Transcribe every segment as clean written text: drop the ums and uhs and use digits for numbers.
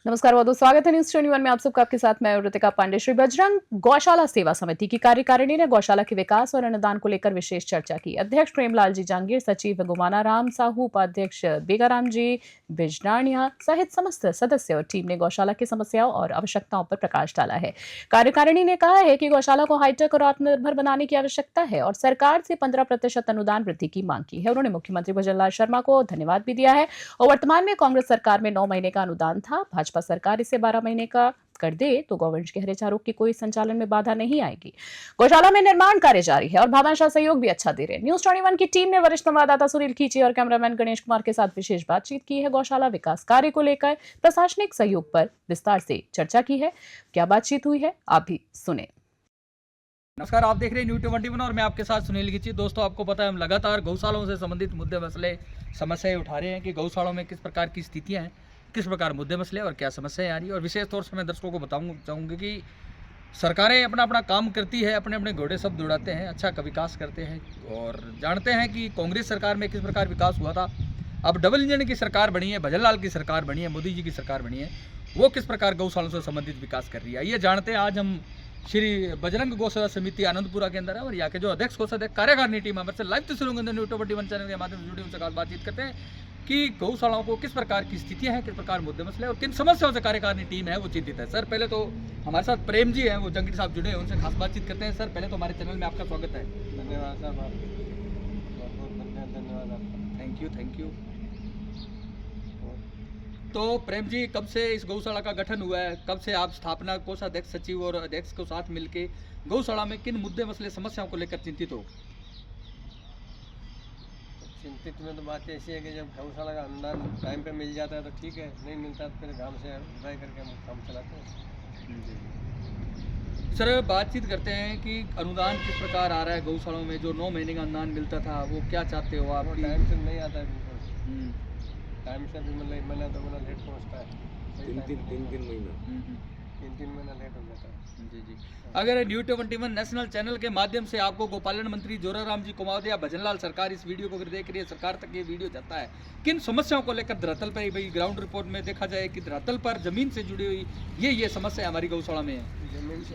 नमस्कार, बहुत बहुत स्वागत है न्यूज 21 में आप सबका। आपके साथ मैं ऋतिका पांडे। श्री बजरंग गौशाला सेवा समिति की कार्यकारिणी ने गौशाला के विकास और अनुदान को लेकर विशेष चर्चा की। अध्यक्ष प्रेमलाल जी जांगीर, सचिव गुमाना राम साहू, उपाध्यक्ष बेगाराम जी बिजनानिया सहित समस्त सदस्य और टीम ने गौशाला की समस्याओं और आवश्यकताओं पर प्रकाश डाला है। कार्यकारिणी ने कहा है कि गौशाला को हाईटेक और आत्मनिर्भर बनाने की आवश्यकता है और सरकार से 15% अनुदान वृद्धि की मांग की है। उन्होंने मुख्यमंत्री भजनलाल शर्मा को धन्यवाद भी दिया है और वर्तमान में कांग्रेस सरकार में 9 महीने का अनुदान था, भाजपा सरकार इसे 12 महीने का कर दे तो गौवंश के हरे चारों की कोई संचालन में बाधा नहीं आएगी। गौशाला में निर्माण कार्य जारी है और भामाशाह सहयोग भी अच्छा दे रहे हैं। न्यूज 21 की टीम ने वरिष्ठ संवाददाता सुनील खींची और कैमरामैन गणेश कुमार के साथ विशेष बातचीत की है। गौशाला विकास कार्य को लेकर प्रशासनिक सहयोग पर विस्तार से चर्चा की है। क्या बातचीत हुई है, आप भी सुने। नमस्कार, आप देख रहे हैं न्यूज 21 और मैं आपके साथ सुनील गिची। दोस्तों, आपको पता है हम लगातार गौशालाओं से संबंधित मुद्दे मसले समस्याएं उठा रहे हैं कि गौशालाओं में किस प्रकार की स्थितियां हैं, किस प्रकार मुद्दे मसले और क्या समस्याएं आ रही है। और विशेष तौर से मैं दर्शकों को बताऊंगा चाहूँगी कि सरकारें अपना अपना काम करती है, अपने अपने घोड़े सब दौड़ाते हैं, अच्छा का विकास करते हैं और जानते हैं कि कांग्रेस सरकार में किस प्रकार विकास हुआ था। अब डबल इंजन की सरकार बनी है, भजनलाल की सरकार बनी है, मोदी जी की सरकार बनी है, वो किस प्रकार गौशालों से संबंधित विकास कर रही है, ये जानते हैं। आज हम श्री बजरंग गौशाला समिति आनंदपुरा के अंदर है और यहाँ के जो अध्यक्ष कोषाध्यक्ष कार्यकारिणी टीम हमारे से लाइव तस्वीरों के अंदर न्यूज 21 चैनल के माध्यम से जुड़ी उनसे खास बातचीत करते हैं कि गौशालाओं को किस प्रकार की स्थितियां हैं, किस प्रकार मुद्दे मसले और किन समस्याओं से कार्यकारिणी टीम है वो चिंतित है। सर, पहले तो हमारे साथ प्रेम जी हैं, वो जंगीर साहब जुड़े हैं, उनसे खास बातचीत करते हैं। सर, पहले तो हमारे चैनल में आपका स्वागत है। धन्यवाद साहब, बहुत धन्यवाद आपका। Thank you. तो प्रेम जी, कब से इस गौशाला का गठन हुआ है, कब से आप स्थापना कोषाध्यक्ष, सचिव और अध्यक्ष को साथ मिलके गौशाला में किन मुद्दे मसले समस्याओं को लेकर चिंतित हो? चिंतित में तो बात ऐसी है कि जब गौशाला का अनुदान टाइम पे मिल जाता है तो ठीक है, नहीं मिलता तो फिर गांव से उठाई करके हम काम चलाते हैं। सर, बातचीत करते हैं कि अनुदान किस प्रकार आ रहा है गौशालाओं में। जो 9 महीने का अनुदान मिलता था वो क्या चाहते हो आप? वो टाइम से नहीं आता है बिल्कुल। टाइम से भी मतलब 1 महीना 2 महीना लेट पहुँचता है। तीन महीना लेट हो जाता है। जी। अगर न्यूज 21 नेशनल चैनल के माध्यम से आपको गोपालन मंत्री जोराराम जी कुमावदिया, भजनलाल सरकार इस वीडियो को अगर देख रही है, सरकार तक ये वीडियो जाता है, किन समस्याओं को लेकर धरातल पर भाई ग्राउंड रिपोर्ट में देखा जाए कि धरातल पर जमीन से जुड़ी हुई ये समस्या हमारी गौशाला में है। जमीन से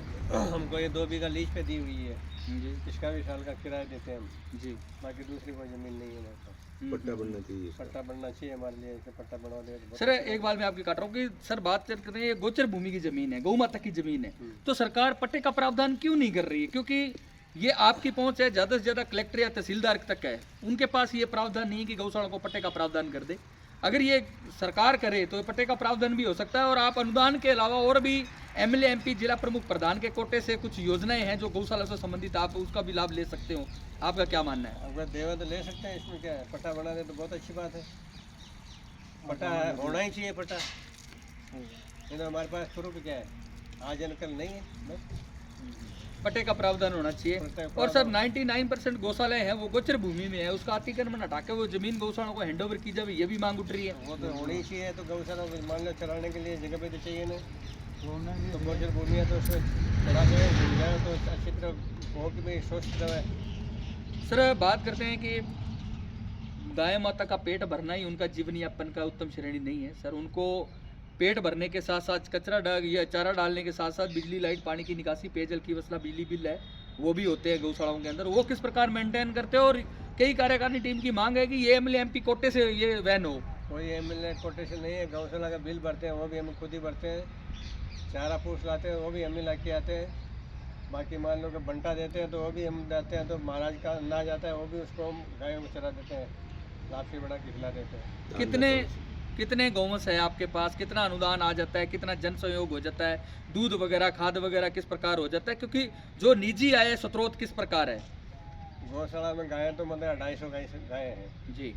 हमको ये 2 बीघा लीज पे दी हुई है जी, इसका भी साल का किराया देते हैं हम जी। बाकी दूसरी कोई जमीन नहीं है हमारे पास। पट्टा बनना चाहिए, पट्टा बनना चाहिए हमारे लिए, इसे पट्टा बनवा दे। सर, एक बार मैं आपकी काट रहा हूँ कि सर बात करते हैं, ये गोचर भूमि की जमीन है, गौ माता की जमीन है, तो सरकार पट्टे का प्रावधान क्यों नहीं कर रही है? क्योंकि ये आपकी पहुंच है, ज़्यादा से ज़्यादा कलेक्टर या तहसीलदार तक है, उनके पास ये प्रावधान नहीं है कि गौशाला को पट्टे का प्रावधान कर दे। अगर ये सरकार करे तो पट्टे का प्रावधान भी हो सकता है और आप अनुदान के अलावा और भी एमएलए, एमपी, जिला प्रमुख, प्रधान के कोटे से कुछ योजनाएं हैं जो गौशाला से संबंधित, आप उसका भी लाभ ले सकते हो। आपका क्या मानना है? अगर देवा तो ले सकते हैं, इसमें क्या है, पट्टा बना दे तो बहुत अच्छी बात है। पट्टा होना ही चाहिए पट्टा, नहीं तो हमारे पास प्रूफ क्या है, आज कल नहीं है, बस पट्टे का प्रावधान होना चाहिए। और सर 99% गौशालाएं हैं वो गोचर भूमि में है, उसका अतिक्रमण हटा के वो जमीन गौशालाओं को हैंडओवर की जाए, ये भी मांग उठ रही है। वो तो होनी ही चाहिए, तो गौशाला को मान लो चलाने के लिए जगह पे तो चाहिए ना, तो गोचर भूमि है तो उसमें चला जाए, घूम जाए तो अच्छी तरह हो कि भाई सोच रहा है। सर, बात करते हैं कि गाय माता का पेट भरना ही उनका जीवन यापन का उत्तम श्रेणी नहीं है। सर, उनको पेट भरने के साथ साथ कचरा या चारा डालने के साथ साथ बिजली, लाइट, पानी की निकासी, पेयजल की व्यवस्था, बिजली बिल है, वो भी होते हैं गौशालाओं के अंदर, वो किस प्रकार मेंटेन करते हैं? और कई कार्यकारिणी टीम की मांग है कि ये एमएलए, एमपी कोटे से ये वैन हो। कोई एमएलए कोटे से नहीं है, गौशाला का बिल भरते हैं वो भी हम खुद ही भरते हैं, चारा फूस लाते हैं वो भी हम ही ला के आते हैं, बाकी मान लो कि बंटा देते हैं तो वो भी हम देते हैं, तो महाराज का अनाज आता है वो भी उसको हम गायों को चरा देते हैं, लापसी बना के खिला देते हैं। कितने गौवंश है आपके पास, कितना अनुदान आ जाता है, कितना जन सहयोग हो जाता है, दूध वगैरह, खाद वगैरह किस प्रकार हो जाता है, क्योंकि जो निजी आय स्रोत किस प्रकार है? गौशाला में गायें तो मतलब 250 गायें हैं जी,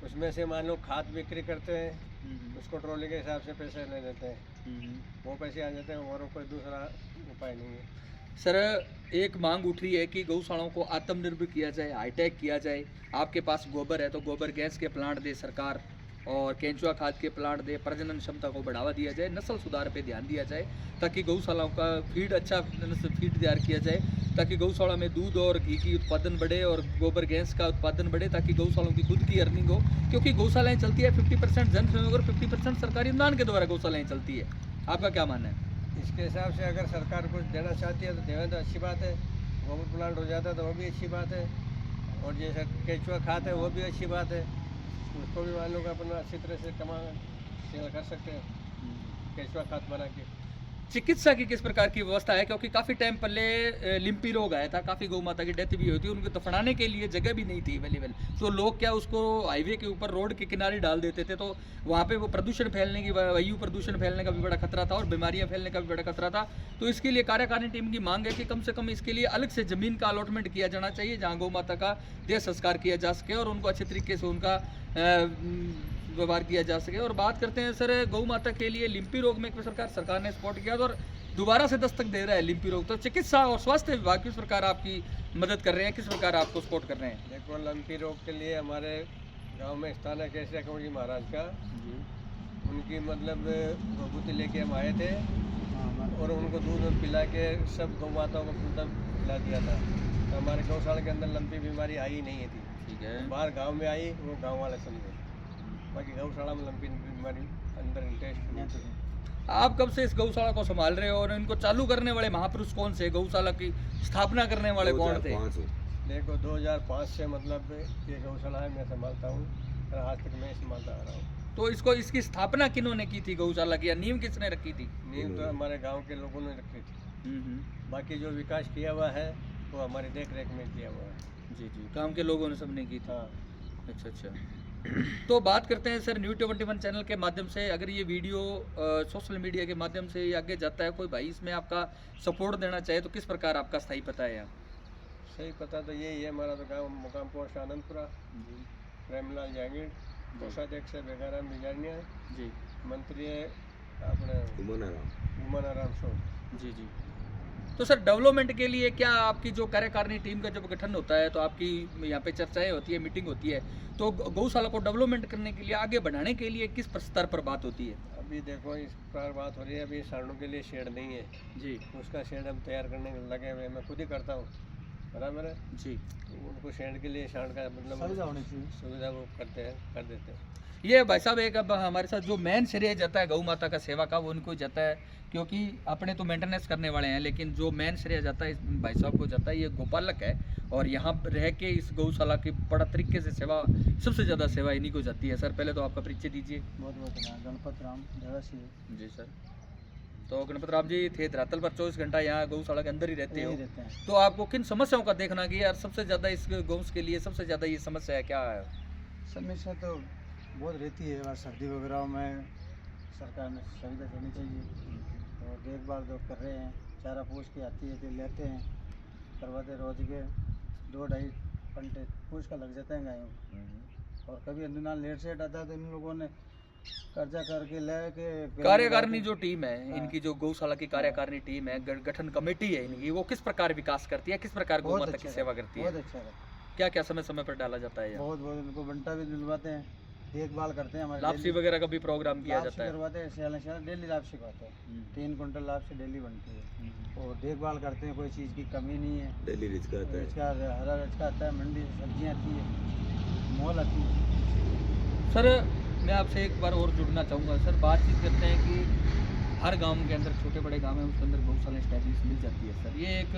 उसमें से मान लो खाद बिक्री करते हैं, उसको ट्रॉली के हिसाब से पैसे ले लेते हैं, वो पैसे आ जाते हैं, और कोई दूसरा उपाय नहीं है। सर, एक मांग उठ रही है कि गौशालाओं को आत्मनिर्भर किया जाए, हाईटेक किया जाए। आपके पास गोबर है तो गोबर गैस के प्लांट दे सरकार, और केंचुआ खाद के प्लांट दे, प्रजनन क्षमता को बढ़ावा दिया जाए, नस्ल सुधार पे ध्यान दिया जाए ताकि गौशालाओं का फीड अच्छा फीड तैयार किया जाए, ताकि गौशाला में दूध और घी की उत्पादन बढ़े और गोबर गैस का उत्पादन बढ़े, ताकि गौशालाओं की खुद की अर्निंग हो। क्योंकि गौशालाएँ चलती है 50% जन सहयोग और 50% सरकारी अनुदान के द्वारा गौशालाएँ चलती है। आपका क्या मानना है? इसके हिसाब से अगर सरकार कुछ देना चाहती है तो देवे तो अच्छी बात है, गोबर प्लांट हो जाता है तो वो भी अच्छी बात है, और जैसे केचुआ खाद है वो भी अच्छी बात है, उसको भी मान लो कि अपना अच्छी तरह से सेल कर सकते हैं केचुआ खाद बना के। चिकित्सा की किस प्रकार की व्यवस्था है? क्योंकि काफ़ी टाइम पहले लिम्पी रोग आया था, काफ़ी गौ माता की डेथ भी हुई थी, उनको दफनाने के लिए जगह भी नहीं थी अवेलेबल, तो लोग क्या उसको हाईवे के ऊपर रोड के किनारे डाल देते थे, तो वहाँ पे वो प्रदूषण फैलने की, वायु प्रदूषण फैलने का भी बड़ा खतरा था और बीमारियाँ फैलने का भी बड़ा खतरा था। तो इसके लिए कार्यकारिणी टीम की मांग है कि कम से कम इसके लिए अलग से ज़मीन का अलॉटमेंट किया जाना चाहिए जहाँ गौ माता का देह संस्कार किया जा सके और उनको अच्छे तरीके से उनका व्यवहार किया जा सके। और बात करते हैं सर गौ माता के लिए लिम्पी रोग में सरकार ने सपोर्ट किया और दोबारा से दस्तक दे रहा है लिम्पी रोग, तो चिकित्सा और स्वास्थ्य विभाग किस प्रकार आपकी मदद कर रहे हैं, किस प्रकार आपको सपोर्ट कर रहे हैं? देखो लिम्पी रोग के लिए हमारे गांव में स्थान है केसरिया कंवर जी महाराज का, उनकी मतलब भभूति लेके हम आए थे और उनको दूध पिला के सब गौ माताओं को मतलब पिला दिया था, तो हमारे गौशाला के अंदर लंपी बीमारी आई नहीं थी। ठीक है। बाहर गांव में आई वो गांव वाले समझे, बाकी गौशाला में लंपी बीमारी अंदर इंटरेस्ट नहीं थी। आप कब से इस गौशाला को संभाल रहे हो और इनको चालू करने वाले महापुरुष कौन से, गौशाला की स्थापना करने वाले कौन थे? देखो 2005 से मतलब ये गौशाला है, मैं संभालता हूँ और आज तक मैं संभालता आ रहा हूँ। तो इसको इसकी स्थापना किन्होंने की थी गौशाला की, या नींव किसने रखी थी? नींव तो हमारे गांव के लोगों ने रखी थी, बाकी जो विकास किया हुआ है वो हमारी देख रेख में किया हुआ है। जी जी, गांव के लोगों ने सबने की थी। हाँ। अच्छा अच्छा। तो बात करते हैं सर न्यूज़ 21 चैनल के माध्यम से, अगर ये वीडियो सोशल मीडिया के माध्यम से आगे जाता है, कोई भाई इसमें आपका सपोर्ट देना चाहे तो किस प्रकार आपका स्थायी पता है यहाँ? सही पता तो यही है हमारा, तो गाँव मुकाम पोस्ट आनंदपुरा, प्रेमलाल जहांगीर, कोषाध्यक्ष है बेगाराम बिजारनिया जी, मंत्री है अपने उमनाराम सोन। जी जी। तो सर डेवलपमेंट के लिए क्या आपकी जो कार्यकारिणी टीम का जब गठन होता है तो आपकी यहाँ पे चर्चाएं होती है, मीटिंग होती है, तो गौशाला को डेवलपमेंट करने के लिए, आगे बढ़ाने के लिए किस स्तर पर बात होती है? अभी देखो इस पर बात हो रही है, अभी सांडों के लिए शेड नहीं है जी, उसका शेड हम तैयार करने लगे हुए, मैं खुद ही करता हूँ, बराबर है जी। उनको शेड के लिए सांड का मतलब सुविधा वो करते हैं, कर देते हैं। ये भाई साहब एक अब हमारे साथ जो मेन श्रेय जाता है गौ माता का सेवा का वो उनको जाता है, क्योंकि अपने तो मेंटेनेंस करने वाले हैं, लेकिन जो मेन श्रेय जाता है इस भाई साहब को जाता है, ये गोपालक है और यहाँ रह के इस गौशाला की बड़ा तरीके से सेवा, सबसे ज़्यादा सेवा इन्हीं को जाती है। सर पहले तो आपका परिचय दीजिए। बहुत बहुत गणपत राम जी सर। तो गणपत राम जी थे धरातल पर 24 घंटा यहाँ गौशाला के अंदर ही रहते हो, तो आपको किन समस्याओं का देखना कि यार सबसे ज़्यादा इस गौ के लिए सबसे ज़्यादा ये समस्या है क्या है? समस्या तो बहुत रहती है, सर्दी वगैरह में सरकार ने सुविधा देनी चाहिए, तो देखभाल जो कर रहे हैं, चारा पूछ के आती है तो लेते हैं, करवाते रोज के 2-2.5 घंटे पूछ का लग जाता है गायों, और कभी अनुदान लेट सेट आता है तो इन लोगों ने कर्जा करके लेके। कार्यकारिणी जो टीम है इनकी, जो गौशाला की कार्यकारिणी टीम है, गठन कमेटी है इनकी, वो किस प्रकार विकास करती है, किस प्रकार गौ माता की सेवा करती है? बहुत अच्छा है, क्या क्या समय समय पर डाला जाता है? बहुत बहुत उनको बंटा भी दिलवाते हैं, देखभाल करते हैं, हमारे लापसी वगैरह का भी प्रोग्राम किया जाता है, करवाते हैं, सियाला डेली लापसी करते हैं, 3 कुंटल लापसी डेली बनती है, और देखभाल करते हैं, कोई चीज़ की कमी नहीं है, डेली रिचका हरा रिचका आता है, मंडी से सब्जियाँ आती है, मोल आती है। सर मैं आपसे एक बार और जुड़ना चाहूँगा सर, बातचीत करते हैं कि हर गांव के अंदर, छोटे बड़े गांव हैं उसके अंदर गौशाला स्टैब्लिश मिल जाती है सर, ये एक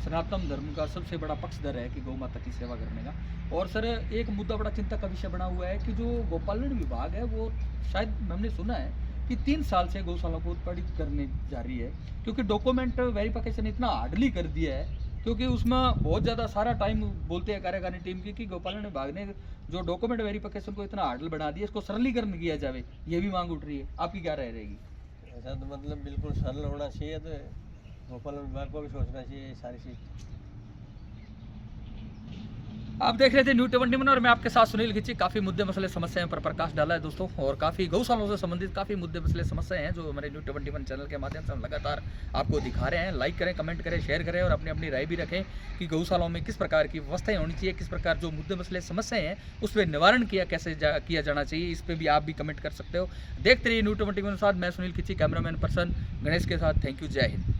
सनातन धर्म का सबसे बड़ा पक्षधर है कि गौ माता की सेवा करने का। और सर एक मुद्दा बड़ा चिंता का विषय बना हुआ है कि जो गोपालन विभाग है वो, शायद हमने सुना है कि 3 साल से गौशाला को उत्पादित करने जा रही है, क्योंकि डॉक्यूमेंट वेरिफिकेशन इतना हार्डली कर दिया है, क्योंकि उसमें बहुत ज़्यादा सारा टाइम बोलते हैं कार्यकारिणी टीम की कि गोपालन विभाग ने जो डॉक्यूमेंट वेरिफिकेशन को इतना हार्डल बना दिया, इसको सरलीकरण किया जाए, ये भी मांग उठ रही है, आपकी क्या राय रहेगी? ऐसा तो मतलब बिल्कुल सरल होना चाहिए, तो गोपालन विभाग को भी सोचना चाहिए ये सारी चीज़। आप देख रहे थे न्यू 21 और मैं आपके साथ सुनील खिची। काफ़ी मुद्दे मसले समस्याएं पर प्रकाश डाला है दोस्तों, और काफ़ी गौशालाओं से संबंधित काफ़ी मुद्दे मसले समस्याएं हैं जो हमारे न्यू 21 चैनल के माध्यम से हम लगातार आपको दिखा रहे हैं। लाइक करें, कमेंट करें, शेयर करें और अपनी अपनी राय भी रखें कि गौशालाओं में किस प्रकार की व्यवस्थाएं होनी चाहिए, किस प्रकार जो मुद्दे मसले समस्याएं हैं उस पर निवारण किया जाना चाहिए। इस पर भी आप भी कमेंट कर सकते हो। देखते रहिए न्यू 21 के साथ। मैं सुनील खिची, कैमरामैन पर्सन गणेश के साथ। थैंक यू, जय हिंद।